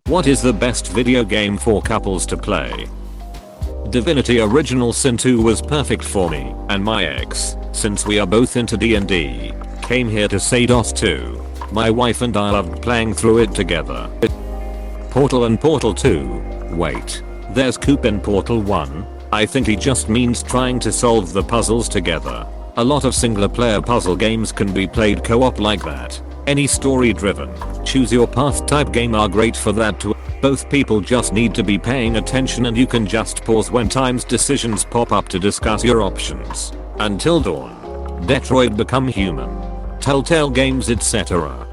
What is the best video game for couples to play? Divinity Original Sin 2 was perfect for me and my ex, since we are both into D&D. Came here to say DOS 2. My wife and I loved playing through it together. Portal and Portal 2. Wait, there's Coop in Portal 1. I think he just means trying to solve the puzzles together. A lot of single player puzzle games can be played co-op like that. Any story driven, choose your path type game are great for that too. Both people just need to be paying attention and you can just pause when times decisions pop up to discuss your options. Until Dawn. Detroit Become Human. Telltale Games etc.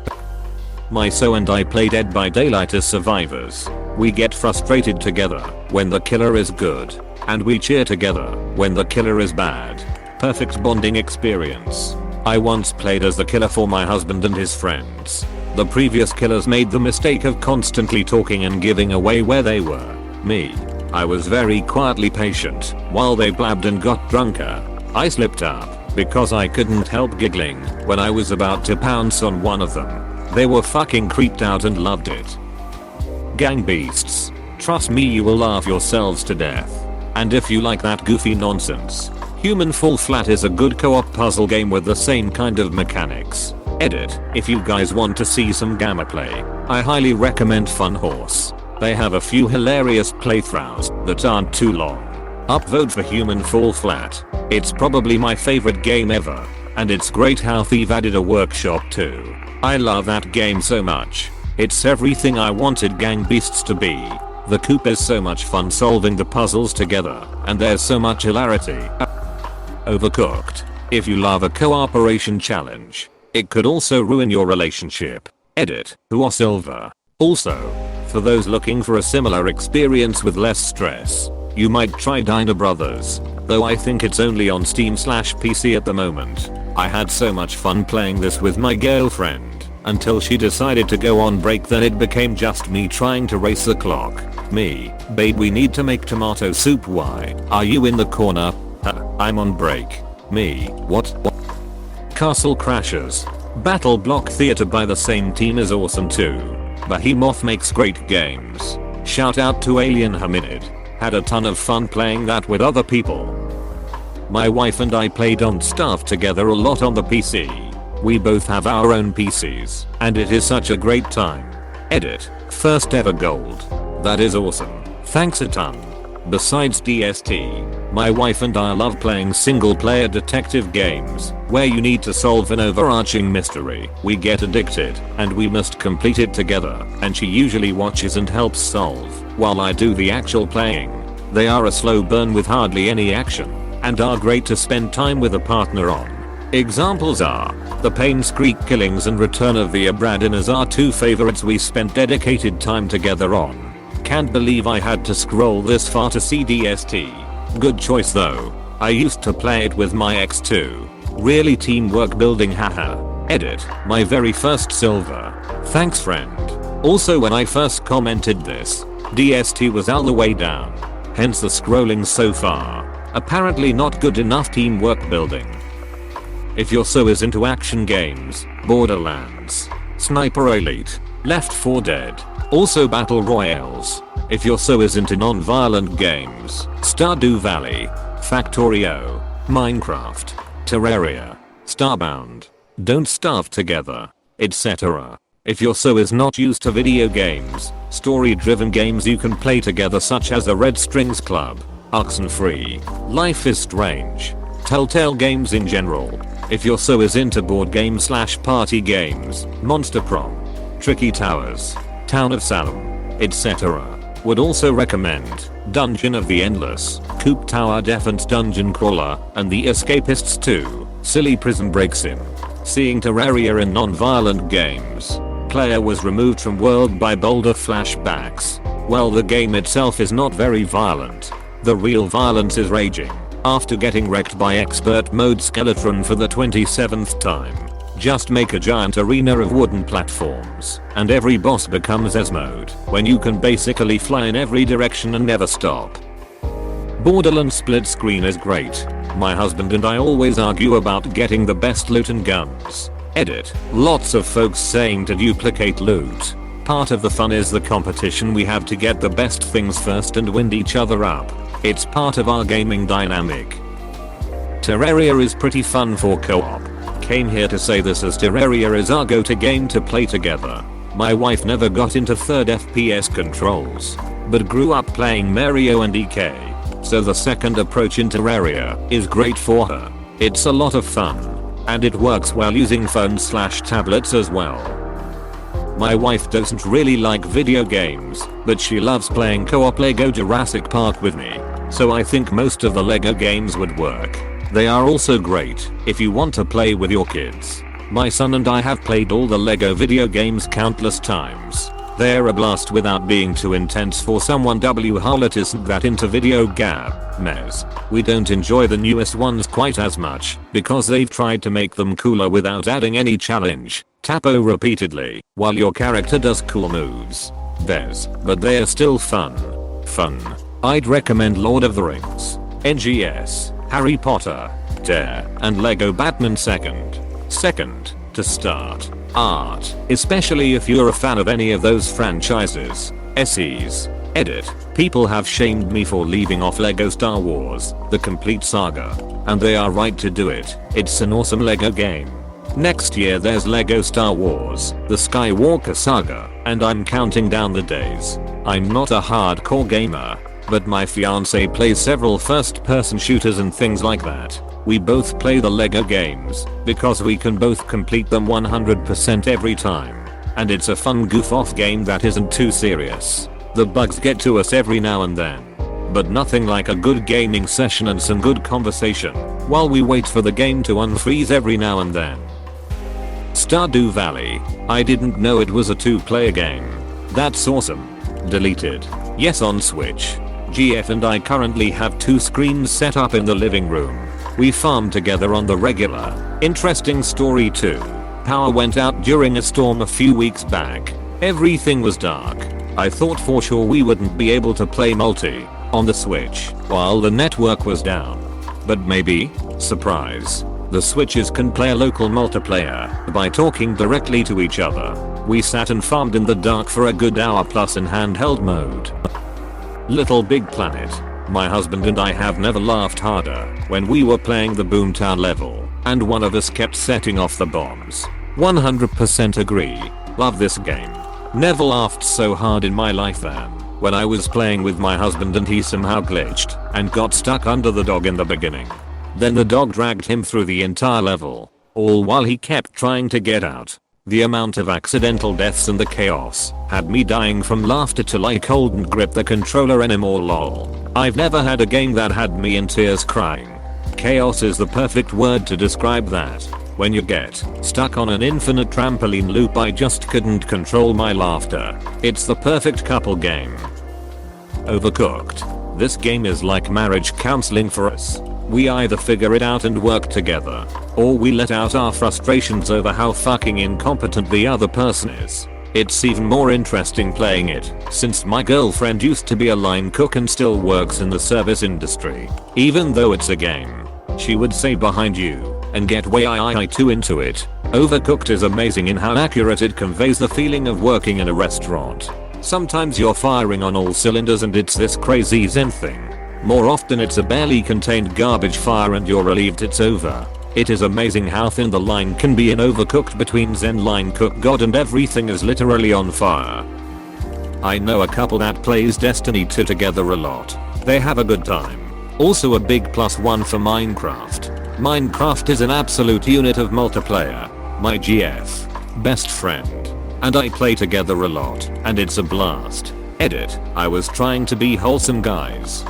My so and I play Dead by Daylight as survivors. We get frustrated together when the killer is good, and we cheer together when the killer is bad. Perfect bonding experience. I once played as the killer for my husband and his friends. The previous killers made the mistake of constantly talking and giving away where they were. Me. I was very quietly patient while they blabbed and got drunker. I slipped up because I couldn't help giggling when I was about to pounce on one of them. They were fucking creeped out and loved it. Gang Beasts. Trust me, you will laugh yourselves to death. And if you like that goofy nonsense, Human Fall Flat is a good co-op puzzle game with the same kind of mechanics. Edit. If you guys want to see some gamma play, I highly recommend Fun Horse. They have a few hilarious playthroughs that aren't too long. Upvote for Human Fall Flat. It's probably my favorite game ever. And it's great how they've added a workshop too. I love that game so much. It's everything I wanted Gang Beasts to be. The Coop is so much fun solving the puzzles together, and there's so much hilarity. Overcooked. If you love a cooperation challenge, it could also ruin your relationship. Edit. Who are Silver. Also, for those looking for a similar experience with less stress, you might try Diner Brothers, though I think it's only on Steam/PC at the moment. I had so much fun playing this with my girlfriend, until she decided to go on break, then it became just me trying to race the clock. Me, babe, we need to make tomato soup. Why are you in the corner? I'm on break. Me, what? Castle Crashers. Battle Block Theater by the same team is awesome too. Behemoth makes great games. Shout out to Alien Hominid. Had a ton of fun playing that with other people. My wife and I played Don't Starve together a lot on the PC. We both have our own PCs, and it is such a great time. Edit. First ever gold. That is awesome. Thanks a ton. Besides DST, my wife and I love playing single player detective games, where you need to solve an overarching mystery. We get addicted, and we must complete it together, and she usually watches and helps solve, while I do the actual playing. They are a slow burn with hardly any action, and are great to spend time with a partner on. Examples are The Pain's Creek Killings and Return of the Abradinas are two favorites we spent dedicated time together on. Can't believe I had to scroll this far to see DST. Good choice though. I used to play it with my ex too. Really teamwork building, haha. Edit. My very first silver. Thanks friend. Also when I first commented this, DST was all the way down. Hence the scrolling so far. Apparently not good enough teamwork building. If your so is into action games, Borderlands, Sniper Elite, Left 4 Dead, also battle royales. If your so is into non-violent games, Stardew Valley, Factorio, Minecraft, Terraria, Starbound, Don't Starve Together, etc. If your so is not used to video games, story-driven games you can play together such as the Red Strings Club, Oxenfree, Life is Strange, Telltale Games in general. If your so is into board game/party games, Monster Prom, Tricky Towers, Town of Salem, etc. Would also recommend Dungeon of the Endless, Coop Tower Defense Dungeon Crawler, and The Escapists 2, Silly Prison Breaks In. Seeing Terraria in non-violent games. Player was removed from world by boulder flashbacks. Well, the game itself is not very violent. The real violence is raging after getting wrecked by expert mode Skeletron for the 27th time. Just make a giant arena of wooden platforms, and every boss becomes S mode, when you can basically fly in every direction and never stop. Borderlands split screen is great. My husband and I always argue about getting the best loot and guns. Edit. Lots of folks saying to duplicate loot. Part of the fun is the competition we have to get the best things first and wind each other up. It's part of our gaming dynamic. Terraria is pretty fun for co-op. Came here to say this as Terraria is our go-to game to play together. My wife never got into third FPS controls, but grew up playing Mario and EK, so the second approach in Terraria is great for her. It's a lot of fun, and it works well using phones/tablets as well. My wife doesn't really like video games, but she loves playing co-op Lego Jurassic Park with me, so I think most of the Lego games would work. They are also great if you want to play with your kids. My son and I have played all the Lego video games countless times. They're a blast without being too intense for someone who isn't that into video games. We don't enjoy the newest ones quite as much because they've tried to make them cooler without adding any challenge. Tap O repeatedly while your character does cool moves. But they're still fun. I'd recommend Lord of the Rings, NGS, Harry Potter, Dare, and Lego Batman second to start. Art, especially if you're a fan of any of those franchises. SEs. Edit. People have shamed me for leaving off Lego Star Wars, the complete saga. And they are right to do it. It's an awesome Lego game. Next year there's Lego Star Wars, the Skywalker saga, and I'm counting down the days. I'm not a hardcore gamer, but my fiance plays several first-person shooters and things like that. We both play the Lego games because we can both complete them 100% every time. And it's a fun goof-off game that isn't too serious. The bugs get to us every now and then, but nothing like a good gaming session and some good conversation while we wait for the game to unfreeze every now and then. Stardew Valley. I didn't know it was a 2-player game. That's awesome. Deleted. Yes, on Switch. GF and I currently have 2 screens set up in the living room. We farm together on the regular. Interesting story too. Power went out during a storm a few weeks back. Everything was dark. I thought for sure we wouldn't be able to play multi on the Switch while the network was down. But maybe, surprise, the Switches can play a local multiplayer by talking directly to each other. We sat and farmed in the dark for a good hour plus in handheld mode. Little Big Planet. My husband and I have never laughed harder when we were playing the Boomtown level and one of us kept setting off the bombs. 100% agree. Love this game. Never laughed so hard in my life than when I was playing with my husband and he somehow glitched and got stuck under the dog in the beginning. Then the dog dragged him through the entire level, all while he kept trying to get out. The amount of accidental deaths and the chaos had me dying from laughter till I couldn't grip the controller anymore. Lol. I've never had a game that had me in tears crying. Chaos is the perfect word to describe that. When you get stuck on an infinite trampoline loop, I just couldn't control my laughter. It's the perfect couple game. Overcooked. This game is like marriage counseling for us. We either figure it out and work together, or we let out our frustrations over how fucking incompetent the other person is. It's even more interesting playing it, since my girlfriend used to be a line cook and still works in the service industry. Even though it's a game, she would say behind you, and get way too into it. Overcooked is amazing in how accurate it conveys the feeling of working in a restaurant. Sometimes you're firing on all cylinders and it's this crazy zen thing. More often it's a barely contained garbage fire and you're relieved it's over. It is amazing how thin the line can be in Overcooked between Zen line cook god and everything is literally on fire. I know a couple that plays Destiny 2 together a lot. They have a good time. Also a big +1 for Minecraft. Minecraft is an absolute unit of multiplayer. My GF, best friend, and I play together a lot, and it's a blast. Edit. I was trying to be wholesome, guys.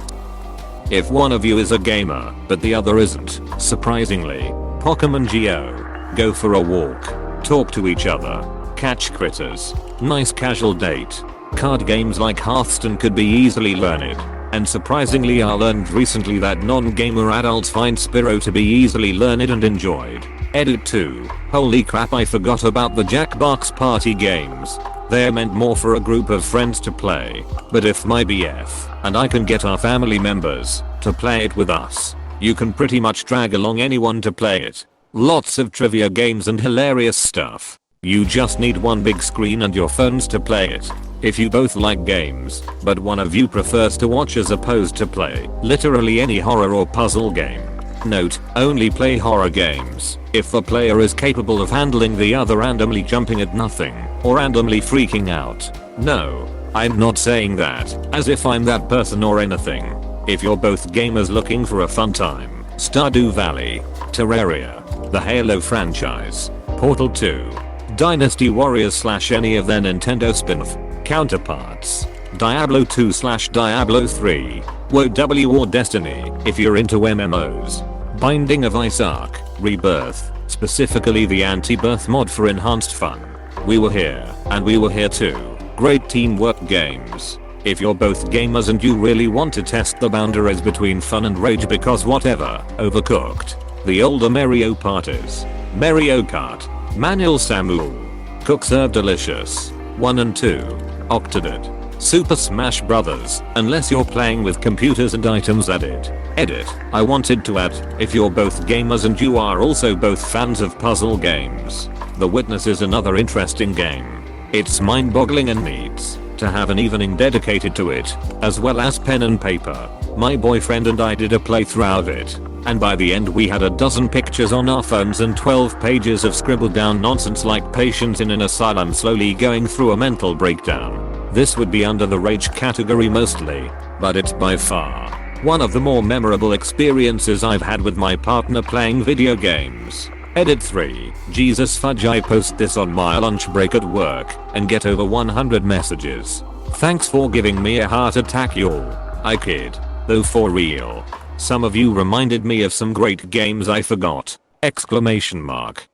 If one of you is a gamer, but the other isn't, surprisingly, Pokemon Go. Go for a walk. Talk to each other. Catch critters. Nice casual date. Card games like Hearthstone could be easily learned. And surprisingly I learned recently that non-gamer adults find Spyro to be easily learned and enjoyed. Edit 2. Holy crap, I forgot about the Jackbox party games. They're meant more for a group of friends to play, but if my BF and I can get our family members to play it with us, you can pretty much drag along anyone to play it. Lots of trivia games and hilarious stuff. You just need one big screen and your phones to play it. If you both like games, but one of you prefers to watch as opposed to play literally any horror or puzzle game. Note, only play horror games if the player is capable of handling the other randomly jumping at nothing or randomly freaking out. No, I'm not saying that as if I'm that person or anything. If you're both gamers looking for a fun time, Stardew Valley, Terraria, the Halo franchise, Portal 2, Dynasty Warriors / any of their Nintendo spin-off counterparts, Diablo 2 / Diablo 3, WoW or Destiny if you're into MMOs, Binding of Isaac, Rebirth, specifically the anti-birth mod for enhanced fun. We were here, and we were here too. Great teamwork games. If you're both gamers and you really want to test the boundaries between fun and rage because whatever, Overcooked, the older Mario parties, Mario Kart, Manuel Samuel, Cook Serve Delicious, 1 and 2, Octodad, Super Smash Bros. Unless you're playing with computers and items Edit. I wanted to add, if you're both gamers and you are also both fans of puzzle games, The Witness is another interesting game. It's mind-boggling and needs to have an evening dedicated to it, as well as pen and paper. My boyfriend and I did a playthrough of it, and by the end we had a dozen pictures on our phones and 12 pages of scribbled down nonsense like patients in an asylum slowly going through a mental breakdown. This would be under the rage category mostly, but it's by far one of the more memorable experiences I've had with my partner playing video games. Edit 3. Jesus fudge, I post this on my lunch break at work and get over 100 messages. Thanks for giving me a heart attack y'all. I kid. Though for real. Some of you reminded me of some great games I forgot. Exclamation mark.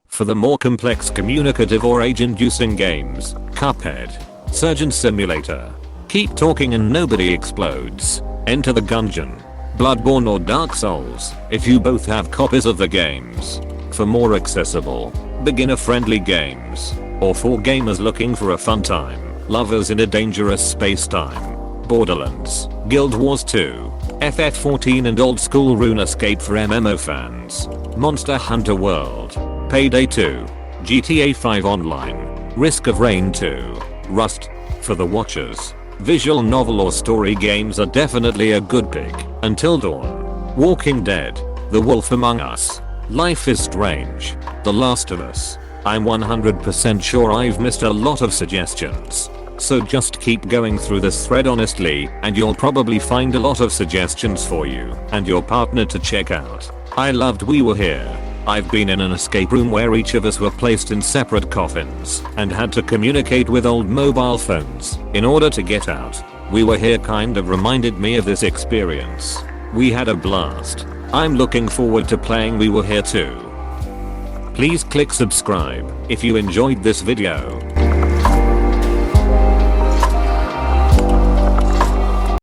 For the more complex communicative or age-inducing games, Cuphead, Surgeon Simulator, Keep Talking and Nobody Explodes, Enter the Gungeon, Bloodborne or Dark Souls, if you both have copies of the games. For more accessible, beginner-friendly games, or for gamers looking for a fun time, lovers in a dangerous space-time, Borderlands, Guild Wars 2, FF14 and old school RuneScape for MMO fans, Monster Hunter World, Payday 2, GTA 5 Online, Risk of Rain 2, Rust, for the watchers. Visual novel or story games are definitely a good pick. Until Dawn, Walking Dead, The Wolf Among Us, Life is Strange, The Last of Us. I'm 100% sure I've missed a lot of suggestions. So just keep going through this thread honestly and you'll probably find a lot of suggestions for you and your partner to check out. I loved We Were Here. I've been in an escape room where each of us were placed in separate coffins and had to communicate with old mobile phones in order to get out. We Were Here kind of reminded me of this experience. We had a blast. I'm looking forward to playing We Were Here too. Please click subscribe if you enjoyed this video.